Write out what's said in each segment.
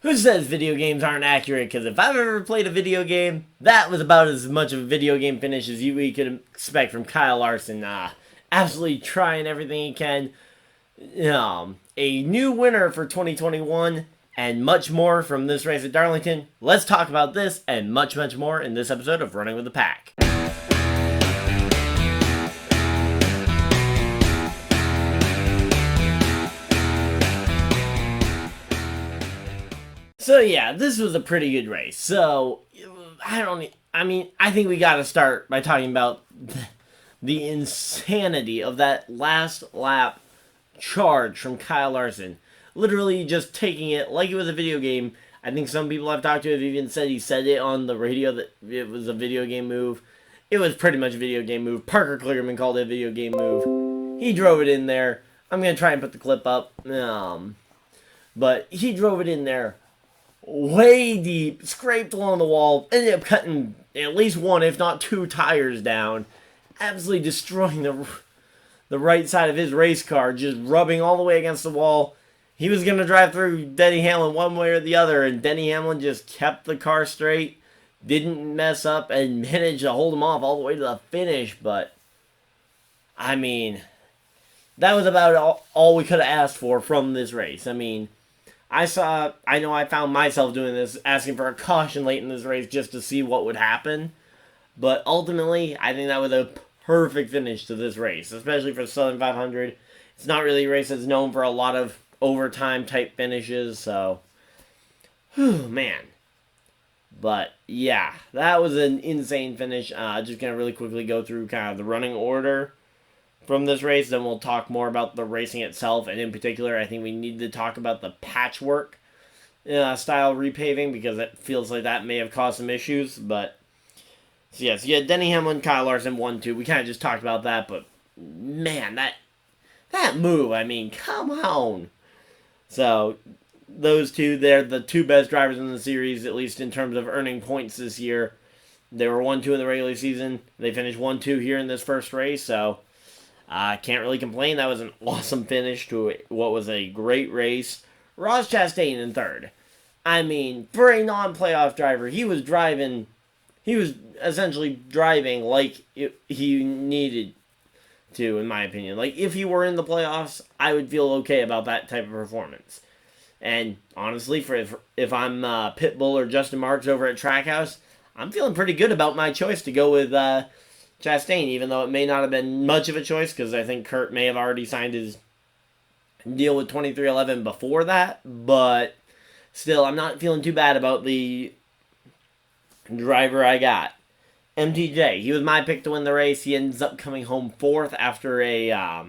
Who says video games aren't accurate? Because if I've ever played a video game, that was about as much of a video game finish as we could expect from Kyle Larson. Absolutely trying everything he can. A new winner for 2021 and much more from this race at Darlington. Let's talk about this and much, much more in this episode of Running with the Pack. So yeah, this was a pretty good race. So I think we got to start by talking about the insanity of that last lap charge from Kyle Larson. Literally just taking it like it was a video game. I think some people I've talked to have even said he said it on the radio that it was a video game move. It was pretty much a video game move. Parker Kligerman called it a video game move. He drove it in there. I'm going to try and put the clip up. But he drove it in there way deep, scraped along the wall, ended up cutting at least one, if not two tires down, absolutely destroying the right side of his race car, just rubbing all the way against the wall. He was going to drive through Denny Hamlin one way or the other, and Denny Hamlin just kept the car straight, didn't mess up, and managed to hold him off all the way to the finish. But, I mean, that was about all we could have asked for from this race. I mean, I know I found myself doing this, asking for a caution late in this race just to see what would happen. But ultimately, I think that was a perfect finish to this race, especially for Southern 500. It's not really a race that's known for a lot of overtime type finishes, so, man. But yeah, that was an insane finish. Just gonna really quickly go through kind of the running order from this race, then we'll talk more about the racing itself, and in particular, I think we need to talk about the patchwork style repaving, because it feels like that may have caused some issues. But so yes, yeah, Denny Hamlin, Kyle Larson 1-2. We kind of just talked about that, but man, that move, I mean, come on. So those two, they're the two best drivers in the series, at least in terms of earning points this year. They were 1-2 in the regular season. They finished 1-2 here in this first race, so I can't really complain. That was an awesome finish to what was a great race. Ross Chastain in third. I mean, for a non-playoff driver, he was essentially driving like he needed to, in my opinion. Like, if he were in the playoffs, I would feel okay about that type of performance. And honestly, if I'm Pitbull or Justin Marks over at Trackhouse, I'm feeling pretty good about my choice to go with Chastain, even though it may not have been much of a choice, because I think Kurt may have already signed his deal with 23XI before that, but still, I'm not feeling too bad about the driver I got. MTJ, he was my pick to win the race. He ends up coming home fourth after I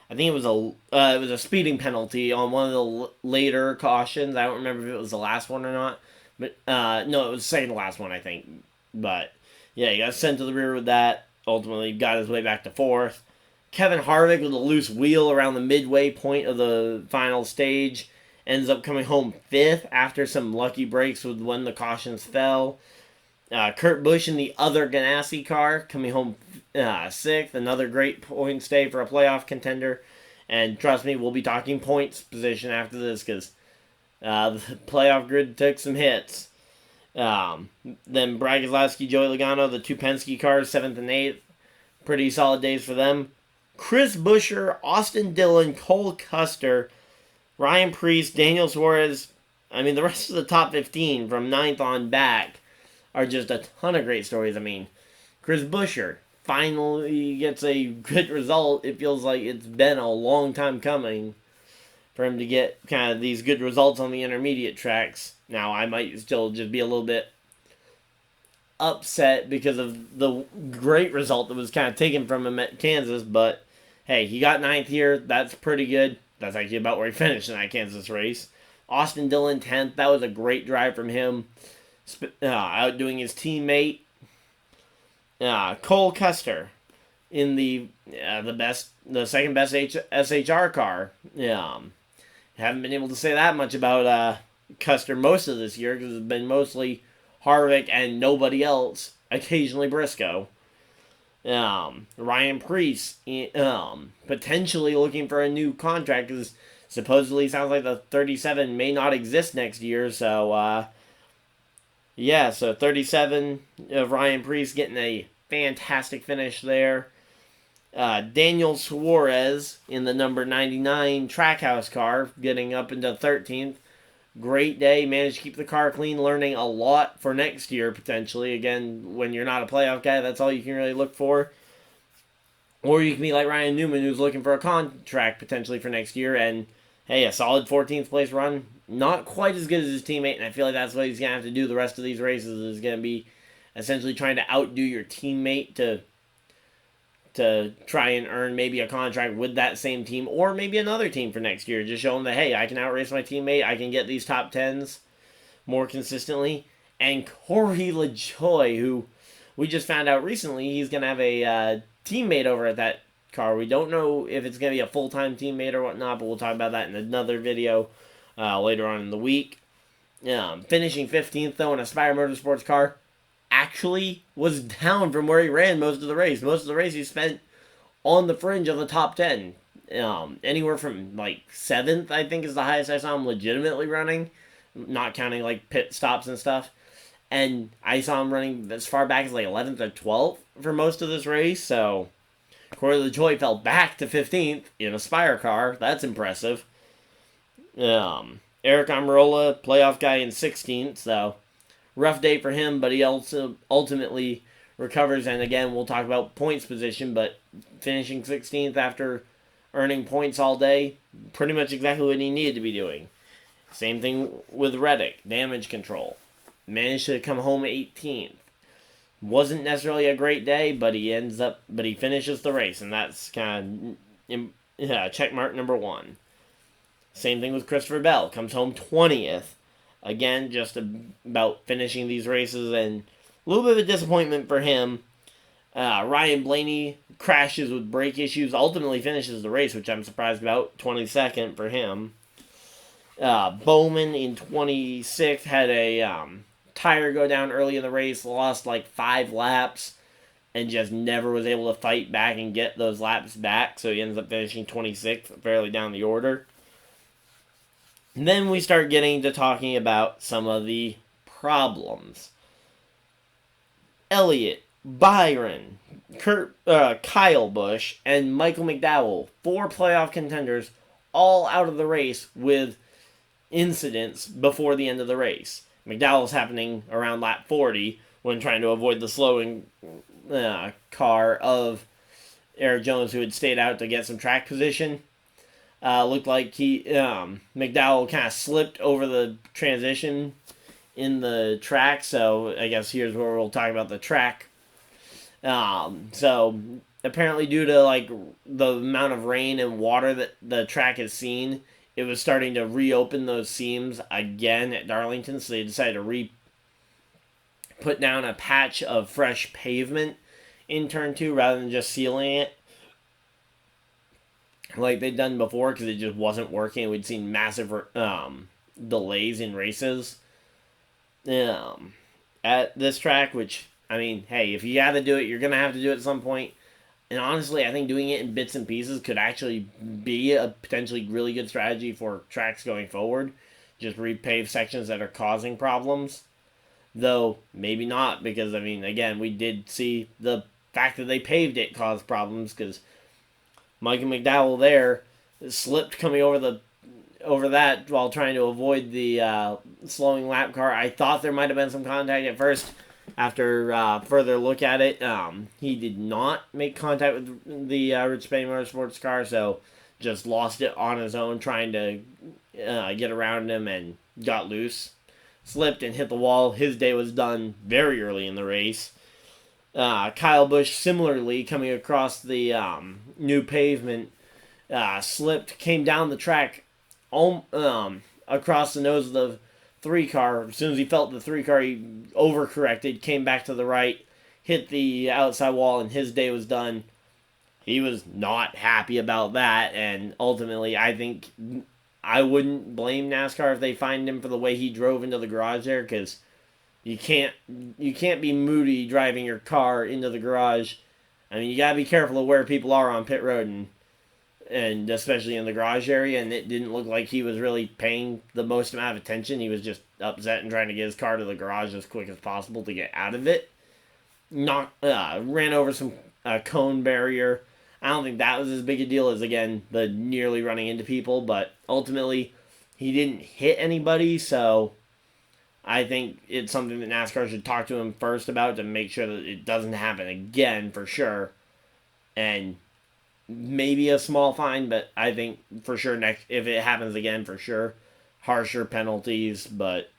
think it was a speeding penalty on one of the later cautions. I don't remember if it was the last one or not, but no, it was the second to last one, I think, but yeah, he got sent to the rear with that. Ultimately, got his way back to fourth. Kevin Harvick with a loose wheel around the midway point of the final stage ends up coming home fifth after some lucky breaks with when the cautions fell. Kurt Busch in the other Ganassi car coming home sixth. Another great point stay for a playoff contender. And trust me, we'll be talking points position after this, because the playoff grid took some hits. Then Brad Keselowski, Joey Logano, the two Penske cars, 7th and 8th. Pretty solid days for them. Chris Buescher, Austin Dillon, Cole Custer, Ryan Preece, Daniel Suarez. I mean, the rest of the top 15 from 9th on back are just a ton of great stories. I mean, Chris Buescher finally gets a good result. It feels like it's been a long time coming for him to get kind of these good results on the intermediate tracks. Now, I might still just be a little bit upset because of the great result that was kind of taken from him at Kansas, but hey, he got 9th here. That's pretty good. That's actually about where he finished in that Kansas race. Austin Dillon, 10th. That was a great drive from him, outdoing his teammate. Cole Custer in the second best SHR car. Haven't been able to say that much about Custer most of this year, because it's been mostly Harvick and nobody else, occasionally Briscoe. Ryan Preece, potentially looking for a new contract, because supposedly sounds like the 37 may not exist next year. So, yeah, so 37 of Ryan Preece getting a fantastic finish there. Daniel Suarez in the number 99 Trackhouse car getting up into 13th. Great day, managed to keep the car clean, learning a lot for next year potentially. Again, when you're not a playoff guy, that's all you can really look for. Or you can be like Ryan Newman, who's looking for a contract potentially for next year, and hey, a solid 14th place run, not quite as good as his teammate, and I feel like that's what he's going to have to do the rest of these races, is going to be essentially trying to outdo your teammate to try and earn maybe a contract with that same team or maybe another team for next year. Just show them that, hey, I can outrace my teammate. I can get these top 10s more consistently. And Corey LaJoie, who we just found out recently, he's going to have a teammate over at that car. We don't know if it's going to be a full-time teammate or whatnot, but we'll talk about that in another video later on in the week. Finishing 15th, though, in a Spire Motorsports car. Actually was down from where he ran most of the race. Most of the race he spent on the fringe of the top 10. Anywhere from like 7th, I think, is the highest I saw him legitimately running, not counting like pit stops and stuff. And I saw him running as far back as like 11th or 12th for most of this race. So Corey LaJoie fell back to 15th in a Spire car. That's impressive. Eric Almirola, playoff guy, in 16th. So rough day for him, but he also ultimately recovers. And again, we'll talk about points position, but finishing 16th after earning points all day, pretty much exactly what he needed to be doing. Same thing with Reddick, damage control. Managed to come home 18th. Wasn't necessarily a great day, but he finishes the race, and that's kind of check mark number 1. Same thing with Christopher Bell, comes home 20th. Again, just about finishing these races, and a little bit of a disappointment for him. Ryan Blaney crashes with brake issues, ultimately finishes the race, which I'm surprised about, 22nd for him. Bowman in 26th had a tire go down early in the race, lost like 5 laps, and just never was able to fight back and get those laps back, so he ends up finishing 26th, fairly down the order. And then we start getting to talking about some of the problems. Elliott, Byron, Kyle Busch, and Michael McDowell, 4 playoff contenders, all out of the race with incidents before the end of the race. McDowell's happening around lap 40 when trying to avoid the slowing car of Eric Jones, who had stayed out to get some track position. Looked like McDowell kind of slipped over the transition in the track, so I guess here's where we'll talk about the track. So apparently due to like the amount of rain and water that the track has seen, it was starting to reopen those seams again at Darlington, so they decided to put down a patch of fresh pavement in turn 2 rather than just sealing it like they'd done before, because it just wasn't working. We'd seen massive delays in races at this track, which, I mean, hey, if you got to do it, you're going to have to do it at some point. And honestly, I think doing it in bits and pieces could actually be a potentially really good strategy for tracks going forward. Just repave sections that are causing problems. Though, maybe not, because, I mean, again, we did see the fact that they paved it cause problems, because Michael McDowell there slipped coming over that while trying to avoid the slowing lap car. I thought there might have been some contact at first. After further look at it, he did not make contact with the Rich Spain Motorsports car, so just lost it on his own trying to get around him and got loose. Slipped and hit the wall. His day was done very early in the race. Kyle Busch, similarly, coming across the new pavement, slipped, came down the track across the nose of the 3 car. As soon as he felt the 3 car, he overcorrected, came back to the right, hit the outside wall, and his day was done. He was not happy about that, and ultimately, I think I wouldn't blame NASCAR if they fined him for the way he drove into the garage there, because you can't be moody driving your car into the garage. I mean, you gotta be careful of where people are on pit road, and and especially in the garage area, and it didn't look like he was really paying the most amount of attention. He was just upset and trying to get his car to the garage as quick as possible to get out of it. Ran over some cone barrier. I don't think that was as big a deal as, again, the nearly running into people, but ultimately he didn't hit anybody, so I think it's something that NASCAR should talk to him first about to make sure that it doesn't happen again for sure. And maybe a small fine, but I think for sure if it happens again, for sure, harsher penalties. But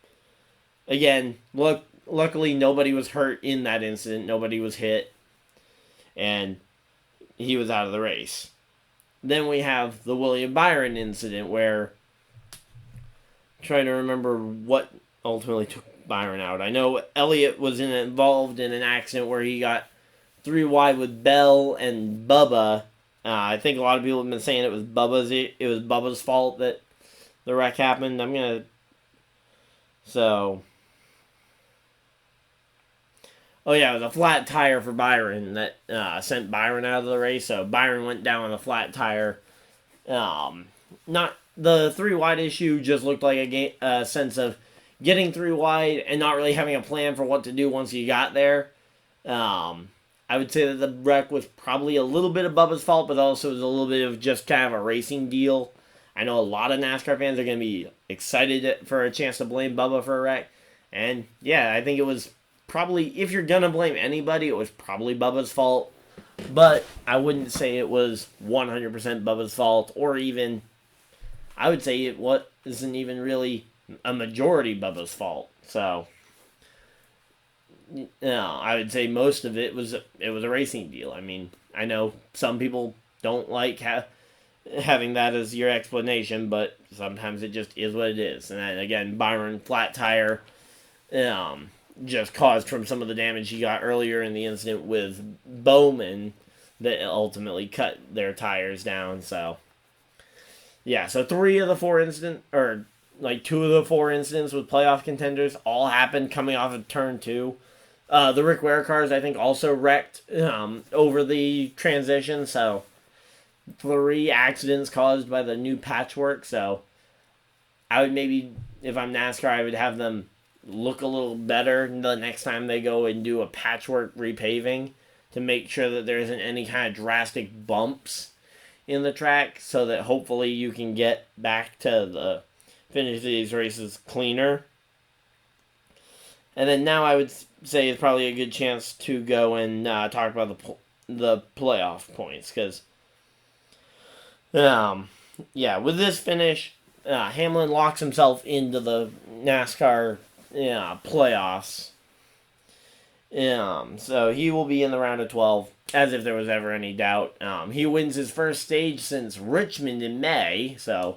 again, luckily nobody was hurt in that incident. Nobody was hit, and he was out of the race. Then we have the William Byron incident where, I'm trying to remember what ultimately took Byron out. I know Elliott was involved in an accident where he got 3 wide with Bell and Bubba. I think a lot of people have been saying it was Bubba's fault that the wreck happened. Oh yeah, it was a flat tire for Byron that sent Byron out of the race. So Byron went down on a flat tire. Not the 3 wide issue just looked like a sense of getting 3 wide and not really having a plan for what to do once you got there. I would say that the wreck was probably a little bit of Bubba's fault, but also it was a little bit of just kind of a racing deal. I know a lot of NASCAR fans are going to be excited for a chance to blame Bubba for a wreck. And yeah, I think it was probably, if you're going to blame anybody, it was probably Bubba's fault. But I wouldn't say it was 100% Bubba's fault, or even, I would say it wasn't even really a majority Bubba's fault. So I would say most of it was a racing deal. I mean, I know some people don't like having that as your explanation, but sometimes it just is what it is. And then again, Byron, flat tire, just caused from some of the damage he got earlier in the incident with Bowman that ultimately cut their tires down. So yeah, so 2 of the 4 incidents with playoff contenders all happened coming off of turn 2. The Rick Ware cars, I think, also wrecked over the transition. So 3 accidents caused by the new patchwork. So I would maybe, if I'm NASCAR, I would have them look a little better the next time they go and do a patchwork repaving to make sure that there isn't any kind of drastic bumps in the track, so that hopefully you can get back to the finish of these races cleaner. And then now I would say it's probably a good chance to go and talk about the playoff points, because with this finish, Hamlin locks himself into the NASCAR playoffs. So he will be in the round of 12, as if there was ever any doubt. He wins his first stage since Richmond in May, so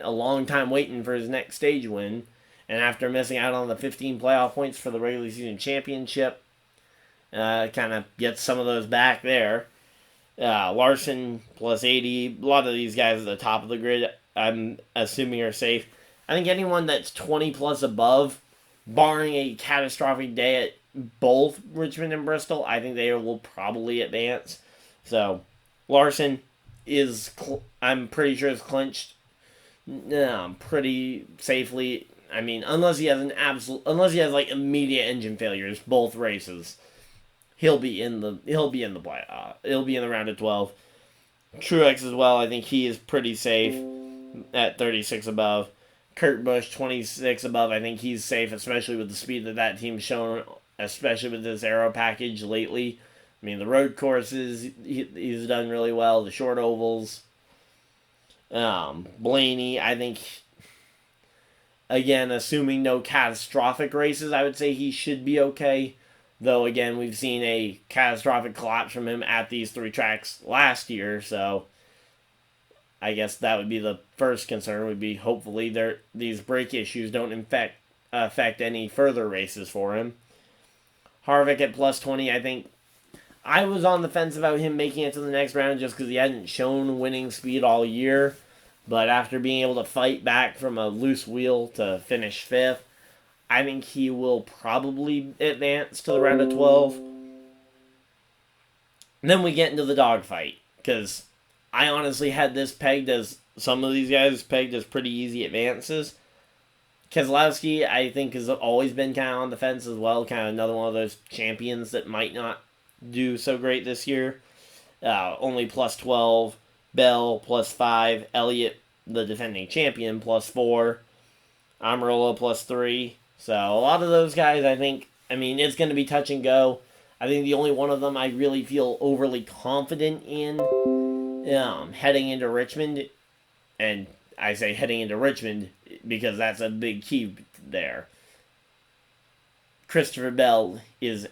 a long time waiting for his next stage win. And after missing out on the 15 playoff points for the regular season championship, kind of gets some of those back there. Larson plus 80. A lot of these guys at the top of the grid, I'm assuming, are safe. I think anyone that's 20 plus above, barring a catastrophic day at both Richmond and Bristol, I think they will probably advance. So Larson I'm pretty sure is clinched pretty safely. I mean, unless he has immediate engine failures both races, he'll be in the playoff. He'll be in the round of 12. Truex as well. I think he is pretty safe at 36 above. Kurt Busch 26 above. I think he's safe, especially with the speed that team's shown, especially with this aero package lately. I mean, the road courses he's done really well. The short ovals. Blaney, I think, again, assuming no catastrophic races, I would say he should be okay. Though, again, we've seen a catastrophic collapse from him at these 3 tracks last year, so I guess that would be the first concern, would be hopefully these brake issues don't affect any further races for him. Harvick at plus 20, I think I was on the fence about him making it to the next round just because he hadn't shown winning speed all year. But after being able to fight back from a loose wheel to finish 5th, I think he will probably advance to the round of 12. And then we get into the dogfight, because I honestly had this pegged as, some of these guys pegged as pretty easy advances. Keselowski, I think, has always been kind of on the fence as well. Kind of another one of those champions that might not do so great this year. Only plus 12. Bell, plus 5. Elliott, the defending champion, plus 4. Amarola, plus 3. So, a lot of those guys, I think, I mean, it's going to be touch and go. I think the only one of them I really feel overly confident in heading into Richmond, and I say heading into Richmond because that's a big key there. Christopher Bell is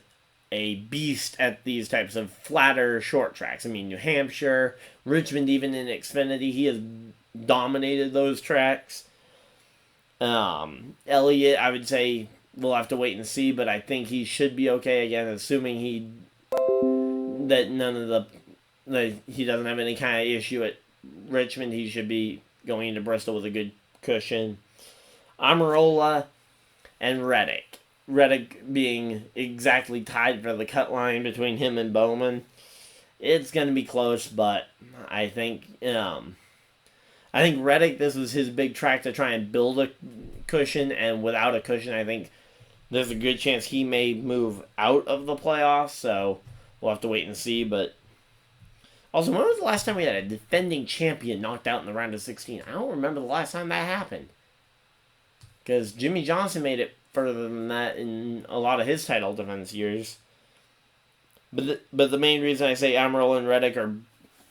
a beast at these types of flatter short tracks. I mean, New Hampshire, Richmond, even in Xfinity, he has dominated those tracks. Elliott, I would say we'll have to wait and see, but I think he should be okay again, assuming he doesn't have any kind of issue at Richmond. He should be going into Bristol with a good cushion. Amarola and Reddick. Reddick being exactly tied for the cut line between him and Bowman. It's going to be close, but I think Reddick, this was his big track to try and build a cushion, and without a cushion, I think there's a good chance he may move out of the playoffs, so we'll have to wait and see. But also, when was the last time we had a defending champion knocked out in the round of 16? I don't remember the last time that happened, because Jimmy Johnson made it further than that in a lot of his title defense years. But the main reason I say Amarola and Reddick are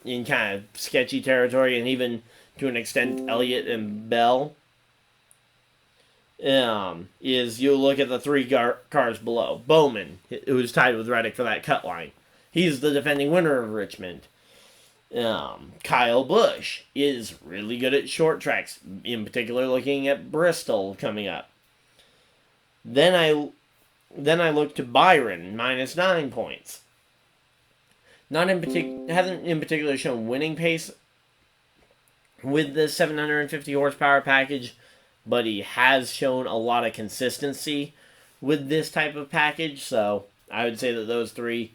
in kind of sketchy territory, and even to an extent Elliott and Bell, is you look at the three cars below. Bowman, who's tied with Reddick for that cut line. He's the defending winner of Richmond. Kyle Busch is really good at short tracks, in particular looking at Bristol coming up. Then I look to Byron, minus 9 points. Hasn't in particular shown winning pace with the 750 horsepower package, but he has shown a lot of consistency with this type of package. So I would say that those three,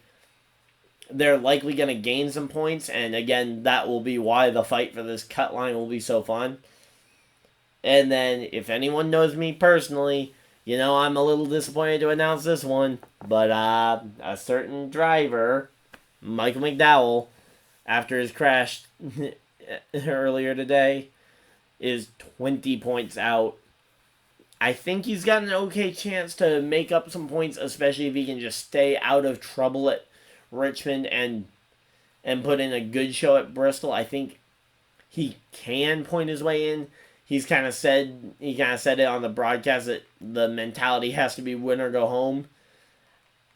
they're likely going to gain some points, and again, that will be why the fight for this cut line will be so fun. And then, if anyone knows me personally, you know I'm a little disappointed to announce this one, but a certain driver, Michael McDowell, after his crash earlier today, is 20 points out. I think he's got an okay chance to make up some points, especially if he can just stay out of trouble at Richmond and put in a good show at Bristol. I think he can point his way in. He kind of said it on the broadcast that the mentality has to be win or go home.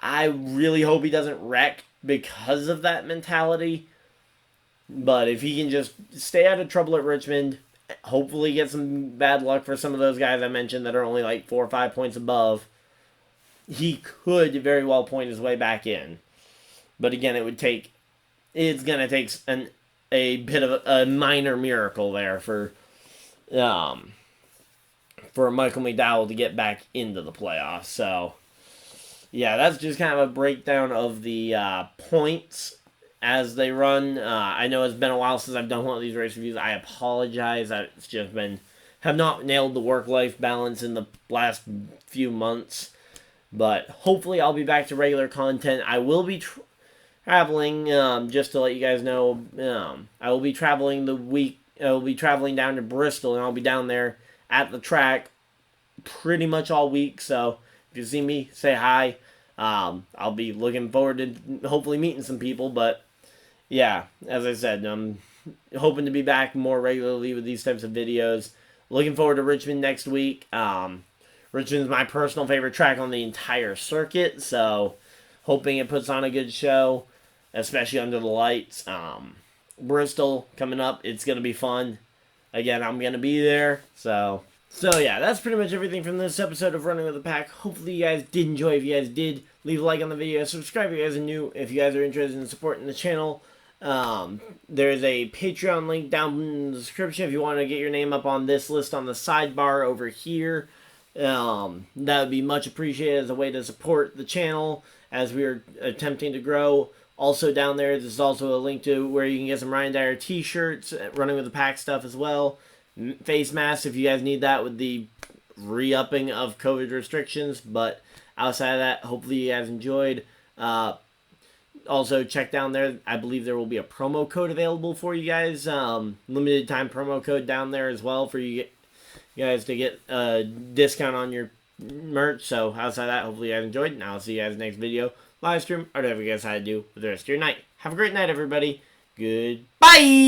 I really hope he doesn't wreck because of that mentality. But if he can just stay out of trouble at Richmond, hopefully get some bad luck for some of those guys I mentioned that are only like 4 or 5 points above, he could very well point his way back in. But again, it's going to take a bit of a minor miracle there for Michael McDowell to get back into the playoffs. So, yeah, that's just kind of a breakdown of the points as they run. I know it's been a while since I've done one of these race reviews. I apologize. It's just have not nailed the work-life balance in the last few months. But hopefully I'll be back to regular content. I will be traveling, just to let you guys know. I will be traveling I will be traveling down to Bristol, and I'll be down there at the track pretty much all week. So if you see me, say hi. I'll be looking forward to hopefully meeting some people. But yeah, as I said, I'm hoping to be back more regularly with these types of videos. Looking forward to Richmond next week. Richmond's my personal favorite track on the entire circuit, so hoping it puts on a good show, especially under the lights. Bristol coming up, it's going to be fun. Again, I'm going to be there, so yeah, that's pretty much everything from this episode of Running with the Pack. Hopefully you guys did enjoy. If you guys did, leave a like on the video, subscribe if you guys are new, if you guys are interested in supporting the channel. There's a Patreon link down in the description if you want to get your name up on this list on the sidebar over here. That would be much appreciated as a way to support the channel as we are attempting to grow. Also down there's also a link to where you can get some Ryan Dyer t-shirts, running with the pack stuff as well. Face masks if you guys need that with the re-upping of COVID restrictions. But outside of that, hopefully you guys enjoyed. Also, check down there. I believe there will be a promo code available for you guys. Limited time promo code down there as well for you guys to get a discount on your merch. So outside of that, hopefully you guys enjoyed. And I'll see you guys next video, live stream, or whatever you guys had to do with the rest of your night. Have a great night, everybody. Goodbye.